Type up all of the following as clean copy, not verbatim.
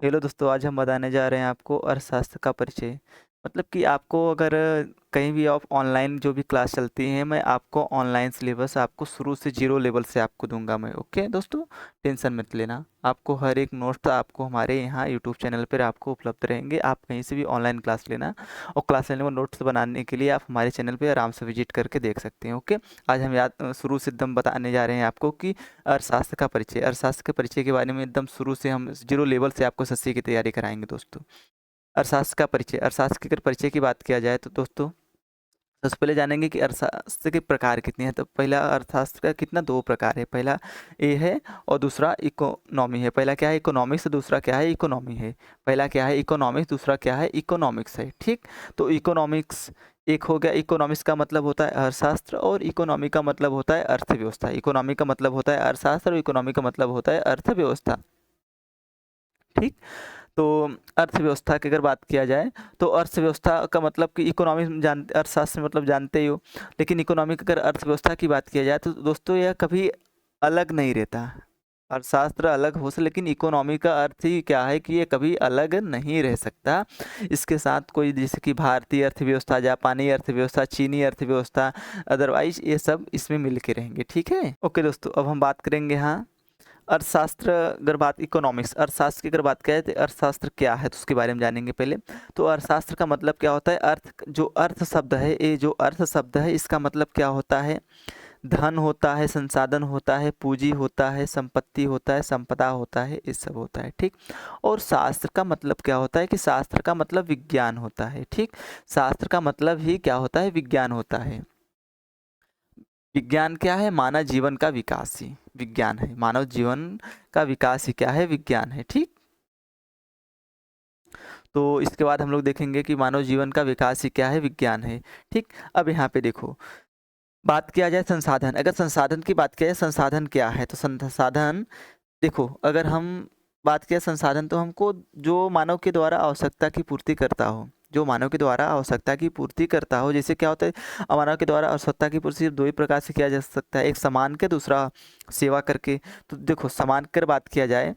Hello दोस्तों, आज हम बताने जा रहे हैं आपको अर्थशास्त्र का परिचय। मतलब कि आपको अगर कहीं भी आप ऑनलाइन जो भी क्लास चलती हैं, मैं आपको ऑनलाइन सिलेबस आपको शुरू से ज़ीरो लेवल से आपको दूँगा मैं। ओके दोस्तों, टेंशन मत लेना। आपको हर एक नोट्स आपको हमारे यहाँ यूट्यूब चैनल पर आपको उपलब्ध रहेंगे। आप कहीं से भी ऑनलाइन क्लास लेना और क्लास लेने को नोट्स बनाने के लिए आप हमारे चैनल पर आराम से विजिट करके देख सकते हैं। ओके, आज हम शुरू से एकदम बताने जा रहे हैं आपको कि अर्थशास्त्र का परिचय। अर्थशास्त्र के परिचय के बारे में एकदम शुरू से हम ज़ीरो लेवल से आपको एसएससी की तैयारी कराएँगे दोस्तों। अर्थशास्त्र का परिचय, अर्थशास्त्र के अगर परिचय की बात किया जाए तो दोस्तों, सबसे पहले जानेंगे कि अर्थशास्त्र के प्रकार कितने हैं। तो पहला अर्थशास्त्र का कितना 2 प्रकार है। पहला ये है और दूसरा इकोनॉमी है। पहला क्या है इकोनॉमिक्स, दूसरा क्या है इकोनॉमी है। पहला क्या है इकोनॉमिक्स, दूसरा क्या है इकोनॉमिक्स है। ठीक? तो इकोनॉमिक्स एक हो गया। इकोनॉमिक्स का मतलब होता है अर्थशास्त्र और इकोनॉमी का मतलब होता है अर्थव्यवस्था। इकोनॉमी का मतलब होता है अर्थशास्त्र और इकोनॉमी का मतलब होता है अर्थव्यवस्था। ठीक? तो अर्थव्यवस्था की अगर बात किया जाए तो अर्थव्यवस्था का मतलब कि इकोनॉमी अर्थशास्त्र मतलब जानते ही हो, लेकिन इकोनॉमी की अगर अर्थव्यवस्था की बात किया जाए तो दोस्तों यह कभी अलग नहीं रहता। अर्थशास्त्र अलग हो सकता, लेकिन इकोनॉमी का अर्थ ही क्या है कि ये कभी अलग नहीं रह सकता। इसके साथ कोई जैसे कि भारतीय अर्थव्यवस्था, जापानी अर्थव्यवस्था, चीनी अर्थव्यवस्था, अदरवाइज ये सब इसमें मिल के रहेंगे। ठीक है, ओके दोस्तों, अब हम बात करेंगे हाँ अर्थशास्त्र। अगर बात इकोनॉमिक्स अर्थशास्त्र की अगर बात किया जाए तो अर्थशास्त्र क्या है तो उसके बारे में जानेंगे पहले। तो अर्थशास्त्र का मतलब क्या होता है, जो अर्थ शब्द है, ये जो अर्थ शब्द है इसका मतलब क्या होता है, धन होता है, संसाधन होता है, पूंजी होता है, संपत्ति होता है, संपदा होता है, ये सब होता है। ठीक? और शास्त्र का मतलब क्या होता है कि शास्त्र का मतलब विज्ञान होता है। ठीक? शास्त्र का मतलब ही क्या होता है, विज्ञान होता है। विज्ञान क्या है, मानव जीवन का विकास ही विज्ञान है। मानव जीवन का विकास ही क्या है, विज्ञान है। ठीक? तो इसके बाद हम लोग देखेंगे कि मानव जीवन का विकास ही क्या है, विज्ञान है। ठीक? अब यहाँ पे देखो, बात किया जाए संसाधन। अगर संसाधन की बात किया जाए, संसाधन क्या है तो संसाधन देखो, अगर हम बात किया संसाधन तो हमको जो मानव के द्वारा आवश्यकता की पूर्ति करता हो, जो मानव के द्वारा आवश्यकता की पूर्ति करता हो। जैसे क्या होता है, मानव के द्वारा आवश्यकता की पूर्ति सिर्फ दो ही प्रकार से किया जा सकता है, एक समान के, दूसरा सेवा करके। तो देखो, समान कर बात किया जाए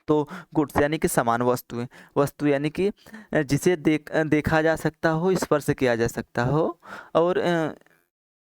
तो गुड्स यानी कि समान वस्तुएं, वस्तु यानी कि जिसे देखा जा सकता हो, स्पर्श किया जा सकता हो, और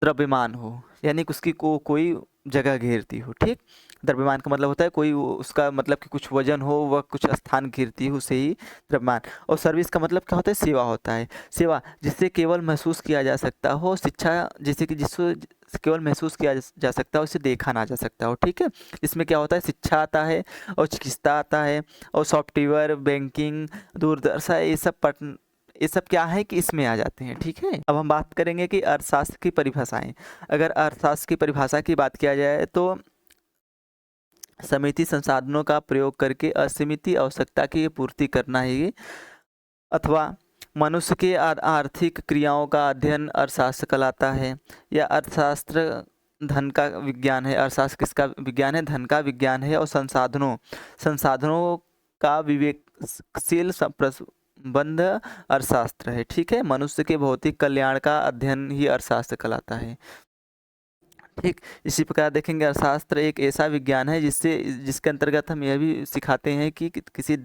द्रव्यमान हो यानी कि उसकी कोई जगह घेरती हो। ठीक? द्रव्यमान का मतलब होता है कोई उसका मतलब कि कुछ वजन हो, वह कुछ स्थान घेरती हो, उसे ही द्रव्यमान। और सर्विस का मतलब क्या होता है, सेवा होता है। सेवा जिससे केवल महसूस किया जा सकता हो, शिक्षा जैसे कि जिससे केवल महसूस किया जा सकता हो, उसे देखा ना जा सकता हो। ठीक है? इसमें क्या होता है, शिक्षा आता है और चिकित्सा आता है और सॉफ्टवेयर, बैंकिंग, दूरदर्शन, ये सब क्या है कि इसमें आ जाते हैं। ठीक है? अब हम बात करेंगे कि अर्थशास्त्र की परिभाषाएं। अगर अर्थशास्त्र की परिभाषा की बात किया जाए तो सीमित संसाधनों का प्रयोग करके असीमित आवश्यकता की पूर्ति करना ही, अथवा मनुष्य के आर्थिक क्रियाओं का अध्ययन अर्थशास्त्र कहलाता है। या अर्थशास्त्र धन का विज्ञान है। अर्थशास्त्र किसका विज्ञान है, धन का विज्ञान है। और संसाधनों संसाधनों का विवेकशील प्रबंध अर्थशास्त्र है। ठीक है? मनुष्य के भौतिक कल्याण का अध्ययन ही अर्थशास्त्र कहलाता है। ठीक? इसी प्रकार देखेंगे, अर्थशास्त्र एक ऐसा विज्ञान है जिसके अंतर्गत हम यह भी सिखाते हैं कि किसी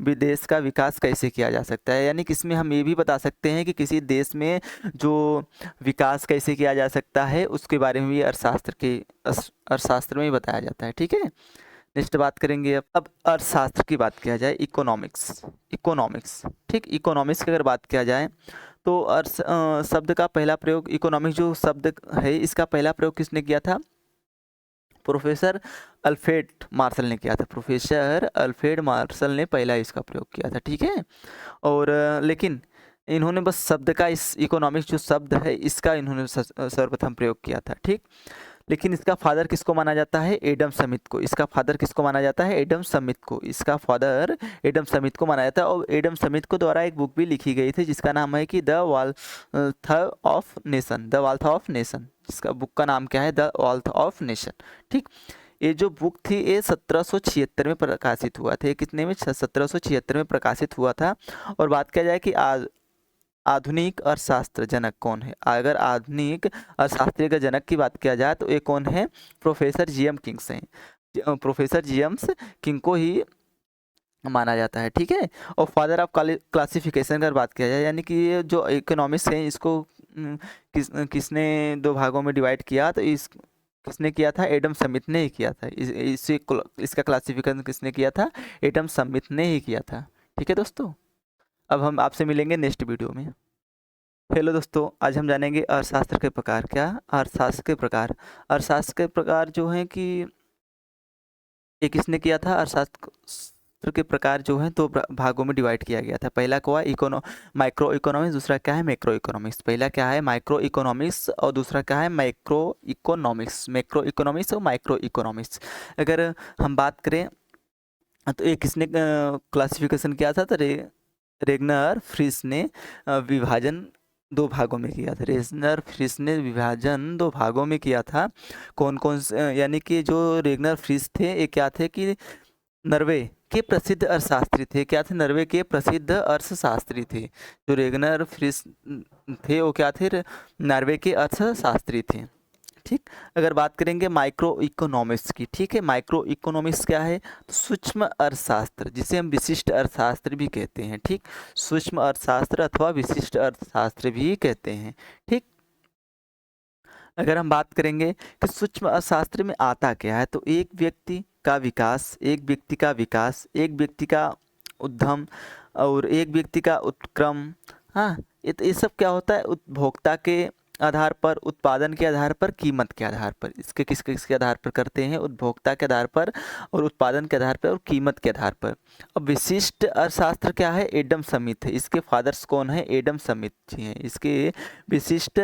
विदेश का विकास कैसे किया जा सकता है। यानी कि इसमें हम ये भी बता सकते हैं कि किसी देश में जो विकास कैसे किया जा सकता है, उसके बारे में भी अर्थशास्त्र में ही बताया जाता है। ठीक है? नेक्स्ट बात करेंगे अब अर्थशास्त्र की बात किया जाए, इकोनॉमिक्स। इकोनॉमिक्स, ठीक, इकोनॉमिक्स की अगर बात किया जाए तो शब्द का पहला प्रयोग, इकोनॉमिक्स जो शब्द है इसका पहला प्रयोग किसने किया था, प्रोफेसर अल्फ्रेड मार्शल ने किया था। प्रोफेसर अल्फ्रेड मार्शल ने पहला इसका प्रयोग किया था। ठीक है? और लेकिन इन्होंने बस शब्द का, इस इकोनॉमिक्स जो शब्द है इसका इन्होंने सर्वप्रथम प्रयोग किया था। ठीक? लेकिन इसका फादर किसको माना जाता है, एडम स्मिथ को। इसका फादर किसको माना जाता है, एडम स्मिथ को। इसका फादर एडम स्मिथ को माना जाता है। और एडम स्मिथ को द्वारा एक बुक भी लिखी गई थी जिसका नाम है कि the wealth of nation. The wealth of nation, इसका बुक का नाम क्या है, द वाल्थ ऑफ नेशन। ठीक? ये जो बुक थी ये 1776 में प्रकाशित हुआ था। ये कितने में, 1776 में प्रकाशित हुआ था। और बात किया जाए कि आधुनिक अर्थशास्त्र जनक कौन है, अगर आधुनिक अर्थशास्त्र के जनक की बात किया जाए तो ये कौन है, प्रोफेसर जी एम किंग्स हैं। प्रोफेसर जी एम किंग को ही माना जाता है, ठीक है। और फादर ऑफ क्लासिफिकेशन अगर बात किया जाए, यानी कि ये जो इकोनॉमिक्स है इसको किसने दो भागों में डिवाइड किया, तो इस किसने किया था, एडम स्मिथ ने ही किया था। इसका क्लासिफिकेशन किसने किया था, एडम स्मिथ ने ही किया था। ठीक है दोस्तों, अब हम आपसे मिलेंगे नेक्स्ट वीडियो में। हेलो दोस्तों, आज हम जानेंगे अर्थशास्त्र के प्रकार। क्या, अर्थशास्त्र के प्रकार। अर्थशास्त्र के प्रकार जो हैं कि ये किसने किया था, अर्थशास्त्र के प्रकार जो हैं दो भागों में डिवाइड किया गया था। पहला क्या है, माइक्रो इकोनॉमिक्स, दूसरा क्या है, मैक्रो इकोनॉमिक्स। पहला क्या है, माइक्रो इकोनॉमिक्स, और दूसरा क्या है, मैक्रो इकोनॉमिक्स। मैक्रो इकोनॉमिक्स और माइक्रो इकोनॉमिक्स अगर हम बात करें तो ये किसने क्लासिफिकेशन किया था, तो रेगनर फ्रिस ने विभाजन दो भागों में किया था। रेगनर फ्रिस ने विभाजन दो भागों में किया था। कौन कौन से, यानी कि जो रेगनर फ्रिस थे ये क्या थे कि नॉर्वे के प्रसिद्ध अर्थशास्त्री थे। क्या थे, नॉर्वे के प्रसिद्ध अर्थशास्त्री थे। जो रेगनर फ्रिस थे वो क्या थे, नॉर्वे के अर्थशास्त्री थे। ठीक, अगर बात करेंगे माइक्रो इकोनॉमिक्स की, ठीक है, माइक्रो इकोनॉमिक्स क्या है, तो सूक्ष्म अर्थशास्त्र, जिसे हम विशिष्ट अर्थशास्त्र भी कहते हैं। ठीक, सूक्ष्म अर्थशास्त्र अथवा विशिष्ट अर्थशास्त्र भी कहते हैं। ठीक, अगर हम बात करेंगे कि सूक्ष्म अर्थशास्त्र में आता क्या है, तो एक व्यक्ति का विकास, एक व्यक्ति का विकास, एक व्यक्ति का उद्यम और एक व्यक्ति का उत्क्रम। हाँ, ये सब क्या होता है, उपभोक्ता के आधार पर, उत्पादन के आधार पर, कीमत के आधार पर। इसके किसके आधार पर करते हैं, उपभोक्ता के आधार पर और उत्पादन के आधार पर और कीमत के आधार पर। अब विशिष्ट अर्थशास्त्र क्या है, एडम स्मिथ है। इसके फादर्स कौन है, एडम स्मिथ जी हैं। इसके विशिष्ट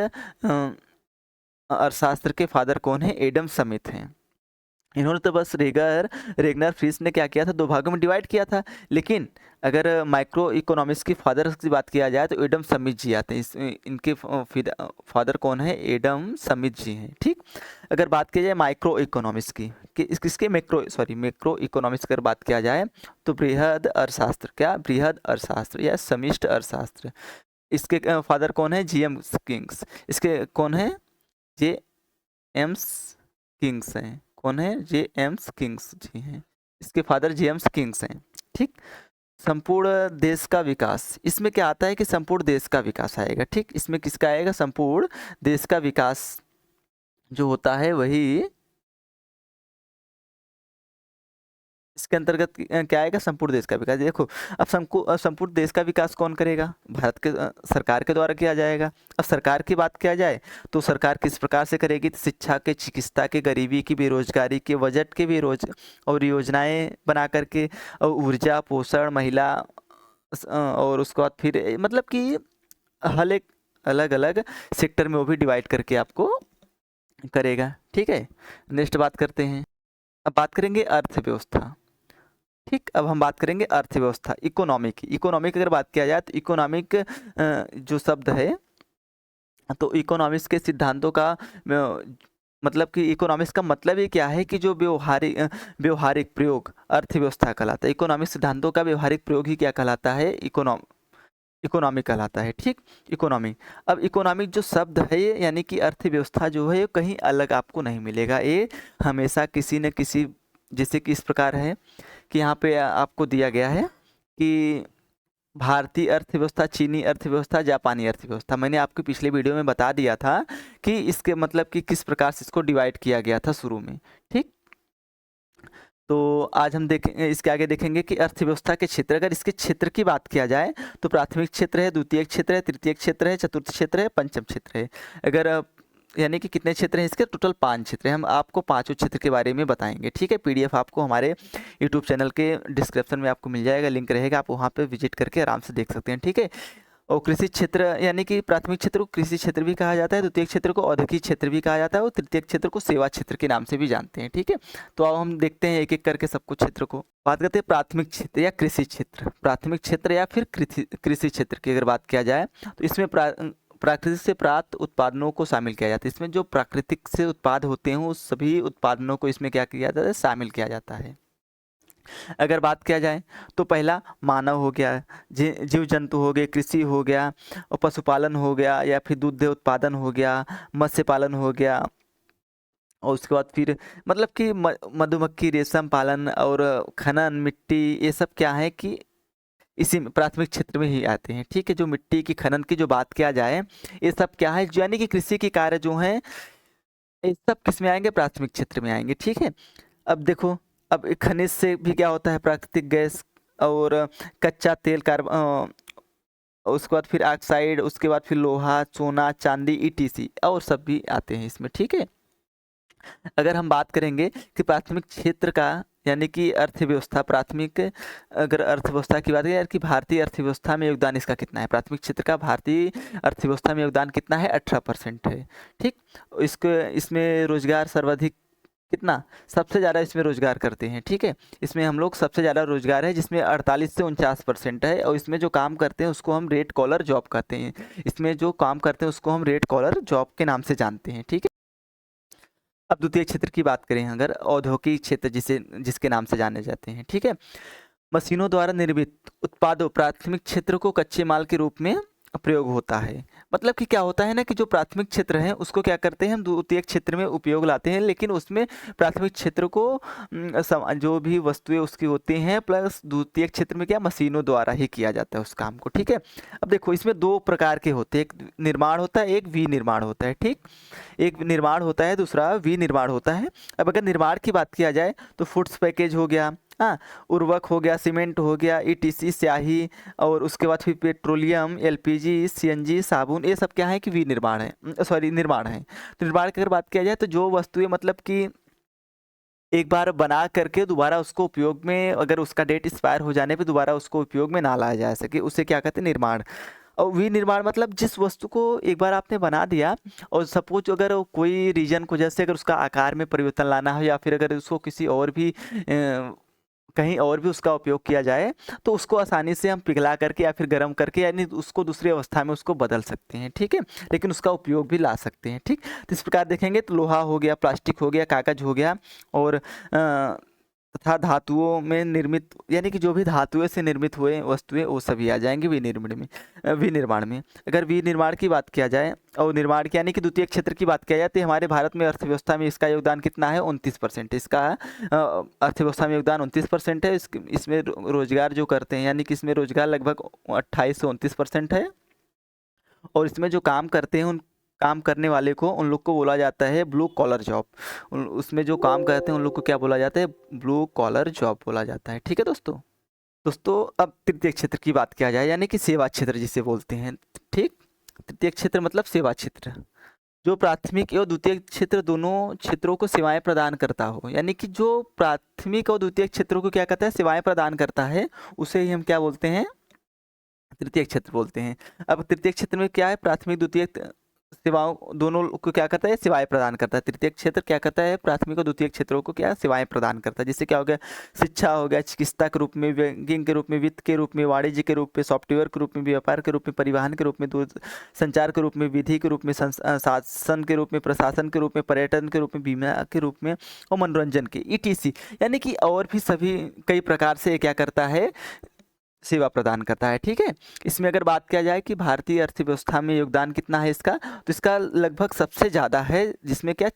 अर्थशास्त्र के फादर कौन है, एडम स्मिथ हैं। इन्होंने तो बस रेगनर फ्रिस ने क्या किया था, दो भागों में डिवाइड किया था। लेकिन अगर माइक्रो इकोनॉमिक्स की फादर की बात किया जाए तो एडम स्मिथ जी आते हैं। इनके फादर कौन है, एडम स्मिथ जी हैं। ठीक, अगर बात की जाए माइक्रो इकोनॉमिक्स की, कि किसके मैक्रो इकोनॉमिक्स की अगर बात किया जाए तो बृहद अर्थशास्त्र, क्या, बृहद अर्थशास्त्र या समिष्ट अर्थशास्त्र। इसके फादर कौन है, जी.एम. किंग्स। इसके कौन है, जे.एम्स किंग्स हैं। कौन है, जे.एम्स किंग्स जी हैं। इसके फादर जेम्स किंग्स हैं। ठीक, संपूर्ण देश का विकास, इसमें क्या आता है कि संपूर्ण देश का विकास आएगा। ठीक, इसमें किसका आएगा, संपूर्ण देश का विकास जो होता है वही इसके अंतर्गत क्या आएगा, संपूर्ण देश का विकास। देखो, अब संपूर्ण देश का विकास कौन करेगा, भारत के सरकार के द्वारा किया जाएगा। अब सरकार की बात किया जाए तो सरकार किस प्रकार से करेगी, तो शिक्षा के, चिकित्सा के, गरीबी की, बेरोजगारी के, बजट के और योजनाएं बना करके, और ऊर्जा, पोषण, महिला, और उसके बाद फिर मतलब कि हर एक अलग अलग सेक्टर में वो भी डिवाइड करके आपको करेगा। ठीक है, नेक्स्ट बात करते हैं। अब बात करेंगे अर्थव्यवस्था। ठीक, अब हम बात करेंगे अर्थव्यवस्था, इकोनॉमिक। इकोनॉमिक अगर बात किया जाए तो इकोनॉमिक जो शब्द है, तो इकोनॉमिक्स के सिद्धांतों का मतलब कि इकोनॉमिक्स का मतलब ये क्या है कि जो व्यवहारिक प्रयोग अर्थव्यवस्था कहलाता है। इकोनॉमिक सिद्धांतों का व्यवहारिक प्रयोग ही क्या कहलाता है, इकोनॉमिक कहलाता है। ठीक, इकोनॉमिक। अब इकोनॉमिक जो शब्द है ये, यानी कि अर्थव्यवस्था जो है ये कहीं अलग आपको नहीं मिलेगा। ये हमेशा किसी न किसी, जैसे कि इस प्रकार है कि यहाँ पे आपको दिया गया है कि भारतीय अर्थव्यवस्था, चीनी अर्थव्यवस्था, जापानी अर्थव्यवस्था। मैंने आपको पिछले वीडियो में बता दिया था कि इसके मतलब कि किस प्रकार से इसको डिवाइड किया गया था शुरू में। ठीक, तो आज हम देखेंगे, इसके आगे देखेंगे कि अर्थव्यवस्था के क्षेत्र, अगर इसके क्षेत्र की बात किया जाए तो प्राथमिक क्षेत्र है, द्वितीय क्षेत्र है, तृतीय क्षेत्र है, चतुर्थ क्षेत्र है, पंचम क्षेत्र है। अगर यानी कि कितने क्षेत्र हैं इसके, टोटल 5 क्षेत्र हैं। हम आपको पांचों क्षेत्र के बारे में बताएंगे। ठीक है, पीडीएफ आपको हमारे यूट्यूब चैनल के डिस्क्रिप्शन में आपको मिल जाएगा, लिंक रहेगा, आप वहाँ पे विजिट करके आराम से देख सकते हैं। ठीक है, और कृषि क्षेत्र, यानी कि प्राथमिक क्षेत्र को कृषि क्षेत्र भी कहा जाता है, द्वितीय क्षेत्र को औद्योगिक क्षेत्र भी कहा जाता है, और तृतीय क्षेत्र को सेवा क्षेत्र के नाम से भी जानते हैं। ठीक है, तो अब हम देखते हैं एक एक करके सब कुछ क्षेत्र को। बात करते हैं प्राथमिक क्षेत्र या कृषि क्षेत्र। प्राथमिक क्षेत्र या फिर कृषि क्षेत्र की अगर बात किया जाए तो इसमें प्राकृतिक से प्राप्त उत्पादनों को शामिल किया जाता है। इसमें जो प्राकृतिक से उत्पाद होते हैं उस सभी उत्पादनों को इसमें क्या किया जाता है, शामिल किया जाता है। अगर बात किया जाए तो पहला मानव हो गया, जीव जंतु हो गए, कृषि हो गया, और पशुपालन हो गया, या फिर दूध उत्पादन हो गया, मत्स्य पालन हो गया, और उसके बाद फिर मतलब कि मधुमक्खी, रेशम पालन और खनन, मिट्टी, ये सब क्या है कि इसी में प्राथमिक क्षेत्र में ही आते हैं। ठीक है, जो मिट्टी की खनन की जो बात किया जाए, ये सब क्या है, यानी कि कृषि के कार्य जो हैं, ये सब किस में आएंगे, प्राथमिक क्षेत्र में आएंगे। ठीक है, अब देखो, अब खनिज से भी क्या होता है, प्राकृतिक गैस और कच्चा तेल, कार्बन, उसके बाद फिर ऑक्साइड, उसके बाद फिर लोहा, सोना, चांदी, ईटीसी और सब भी आते हैं इसमें। ठीक है, अगर हम बात करेंगे कि प्राथमिक क्षेत्र का यानी कि अर्थव्यवस्था, प्राथमिक अगर अर्थव्यवस्था की बात करें यार कि भारतीय अर्थव्यवस्था में योगदान इसका कितना है, प्राथमिक क्षेत्र का भारतीय अर्थव्यवस्था में योगदान कितना है, 18% है। ठीक, इसको इसमें रोजगार सर्वाधिक कितना, सबसे ज़्यादा इसमें रोजगार करते हैं। ठीक है, इसमें हम लोग सबसे ज़्यादा रोजगार है जिसमें 48 से 49% है, और इसमें जो काम करते हैं उसको हम रेड कॉलर जॉब कहते हैं। इसमें जो काम करते हैं उसको हम रेड कॉलर जॉब के नाम से जानते हैं। ठीक है, अब द्वितीय क्षेत्र की बात करें, अगर औद्योगिक क्षेत्र जिसे जिसके नाम से जाने जाते हैं। ठीक है, मशीनों द्वारा निर्मित उत्पादों, प्राथमिक क्षेत्र को कच्चे माल के रूप में प्रयोग होता है। मतलब कि क्या होता है ना कि जो प्राथमिक क्षेत्र है उसको क्या करते हैं हम द्वितीय क्षेत्र में उपयोग लाते हैं, लेकिन उसमें प्राथमिक क्षेत्र को जो भी वस्तुएं उसकी होती हैं प्लस द्वितीय क्षेत्र में क्या मशीनों द्वारा ही किया जाता है उस काम को। ठीक है, अब देखो इसमें दो प्रकार के होते हैं, एक निर्माण होता है, एक विनिर्माण होता है। ठीक, एक निर्माण होता है, दूसरा विनिर्माण होता है। अब अगर निर्माण की बात किया जाए तो फूड्स पैकेज हो गया, हाँ, उर्वरक हो गया, सीमेंट हो गया, ईटीसी, स्याही, और उसके बाद फिर पेट्रोलियम, एलपीजी, सीएनजी, साबुन, ये सब क्या है कि विनिर्माण है, सॉरी निर्माण है। तो निर्माण की अगर बात किया जाए तो जो वस्तुएं मतलब कि एक बार बना करके दोबारा उसको उपयोग में, अगर उसका डेट एक्सपायर हो जाने पे दोबारा उसको उपयोग में ना लाया जा सके, उसे क्या कहते हैं, निर्माण। और विनिर्माण मतलब जिस वस्तु को एक बार आपने बना दिया और सपोज अगर कोई रीजन को, जैसे अगर उसका आकार में परिवर्तन लाना हो या फिर अगर उसको किसी और भी कहीं और भी उसका उपयोग किया जाए तो उसको आसानी से हम पिघला करके या फिर गर्म करके यानी उसको दूसरी अवस्था में उसको बदल सकते हैं। ठीक है, लेकिन उसका उपयोग भी ला सकते हैं। ठीक, तो इस प्रकार देखेंगे तो लोहा हो गया, प्लास्टिक हो गया, कागज हो गया, और तथा धातुओं में निर्मित यानी कि जो भी धातुओं से निर्मित हुए वस्तुएं वो सभी आ जाएंगे विनिर्माण में। विनिर्माण में अगर विनिर्माण की बात किया जाए और निर्माण की यानी कि द्वितीय क्षेत्र की बात किया जाए तो हमारे भारत में अर्थव्यवस्था में इसका योगदान कितना है, 29%। इसका अर्थव्यवस्था में योगदान 29% है। इसमें रोजगार जो करते हैं यानी कि इसमें रोजगार लगभग 28 से 29% है, और इसमें जो काम करते हैं उन काम करने वाले को उन लोग को बोला जाता है ब्लू कॉलर जॉब। उसमें जो काम करते हैं उन लोग को क्या बोला जाता है, ब्लू कॉलर जॉब बोला जाता है। ठीक है दोस्तों, अब तृतीय क्षेत्र की बात किया जाए यानी कि सेवा क्षेत्र जिसे बोलते हैं। ठीक, तृतीय क्षेत्र मतलब सेवा क्षेत्र, जो प्राथमिक और द्वितीय क्षेत्र दोनों क्षेत्रों को सेवाएं प्रदान करता हो, यानी कि जो प्राथमिक और द्वितीय क्षेत्रों को क्या कहता है, सेवाएं प्रदान करता है, उसे ही हम क्या बोलते हैं, तृतीय क्षेत्र बोलते हैं। अब तृतीय क्षेत्र में क्या है, प्राथमिक द्वितीय सेवाओं दोनों को क्या करता है, सेवाएं प्रदान करता है। तृतीय क्षेत्र क्या करता है, प्राथमिक और द्वितीय क्षेत्रों को क्या सेवाएं प्रदान करता है। जिससे क्या हो गया, शिक्षा हो गया, चिकित्सा के रूप में, बैंकिंग के रूप में, वित्त के रूप में, वाणिज्य के रूप में, सॉफ्टवेयर के रूप में, व्यापार के रूप में, परिवहन के रूप में, दूर संचार के रूप में, विधि के रूप में, शासन के रूप में, प्रशासन के रूप में, पर्यटन के रूप में, बीमा के रूप में, और मनोरंजन के ईटीसी, यानी कि और भी सभी कई प्रकार से क्या करता है, सेवा प्रदान करता है। ठीक है, इसमें अगर बात किया जाए कि भारतीय अर्थव्यवस्था में योगदान कितना है इसका, तो इसका लगभग सबसे ज़्यादा है, जिसमें क्या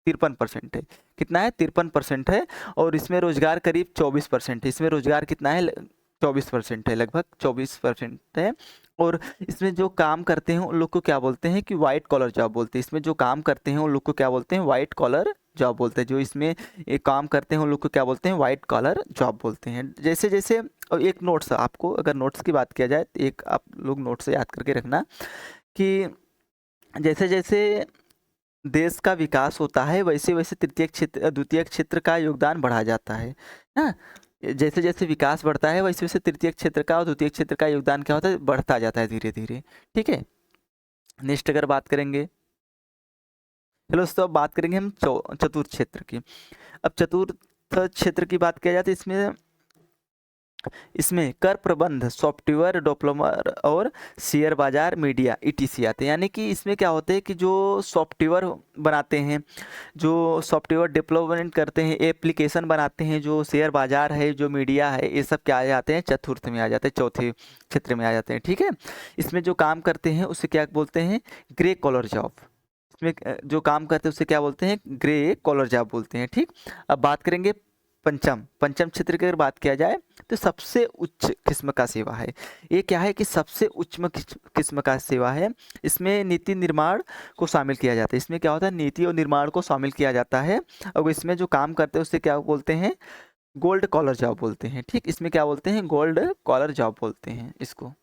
53% है। कितना है, 53% है, और इसमें रोजगार करीब 24% है। इसमें रोजगार कितना है, 24% है, लगभग 24% है। और इसमें जो काम करते हैं उन लोग को क्या बोलते हैं कि वाइट कॉलर जॉब बोलते हैं। इसमें जो काम करते हैं उन लोग को क्या बोलते हैं, वाइट कॉलर जॉब बोलते हैं। जो इसमें एक काम करते हैं उन लोग को क्या बोलते हैं, वाइट कॉलर जॉब बोलते हैं। जैसे जैसे और एक नोट्स, आपको अगर नोट्स की बात किया जाए तो एक आप लोग नोट्स से याद करके रखना कि जैसे जैसे देश का विकास होता है वैसे वैसे तृतीय क्षेत्र द्वितीय क्षेत्र का योगदान बढ़ा जाता है ना। जैसे जैसे विकास बढ़ता है वैसे वैसे तृतीय क्षेत्र का और द्वितीय क्षेत्र का योगदान क्या होता है, बढ़ता जाता है धीरे धीरे। ठीक है, नेक्स्ट अगर बात करेंगे, चलो दोस्तों अब बात करेंगे हम चतुर्थ क्षेत्र की। अब चतुर्थ क्षेत्र की बात किया जाए तो इसमें इसमें कर प्रबंध, सॉफ्टवेयर डेवलपर और शेयर बाजार, मीडिया, ईटीसी आते हैं। यानी कि इसमें क्या होता है कि जो सॉफ्टवेयर बनाते हैं, जो सॉफ्टवेयर डेवलपमेंट करते हैं, एप्लीकेशन बनाते हैं, जो शेयर बाजार है, जो मीडिया है, ये सब क्या आ जाते हैं, चतुर्थ में आ जाते हैं, चौथे क्षेत्र में आ जाते हैं। ठीक है, इसमें जो काम करते हैं उसे क्या बोलते हैं, ग्रे कॉलर जॉब। इसमें जो काम करते हैं उसे क्या बोलते हैं, ग्रे कॉलर जॉब बोलते हैं। ठीक, अब बात करेंगे पंचम क्षेत्र की अगर बात किया जाए तो सबसे उच्च किस्म का सेवा है। ये क्या है कि सबसे उच्च किस्म का सेवा है। इसमें नीति निर्माण को शामिल किया जाता है। इसमें क्या होता है, नीति और निर्माण को शामिल किया जाता है। और इसमें जो काम करते हैं उसे क्या बोलते हैं, गोल्ड कॉलर जॉब बोलते हैं। ठीक, इसमें क्या बोलते हैं, गोल्ड कॉलर जॉब बोलते हैं इसको।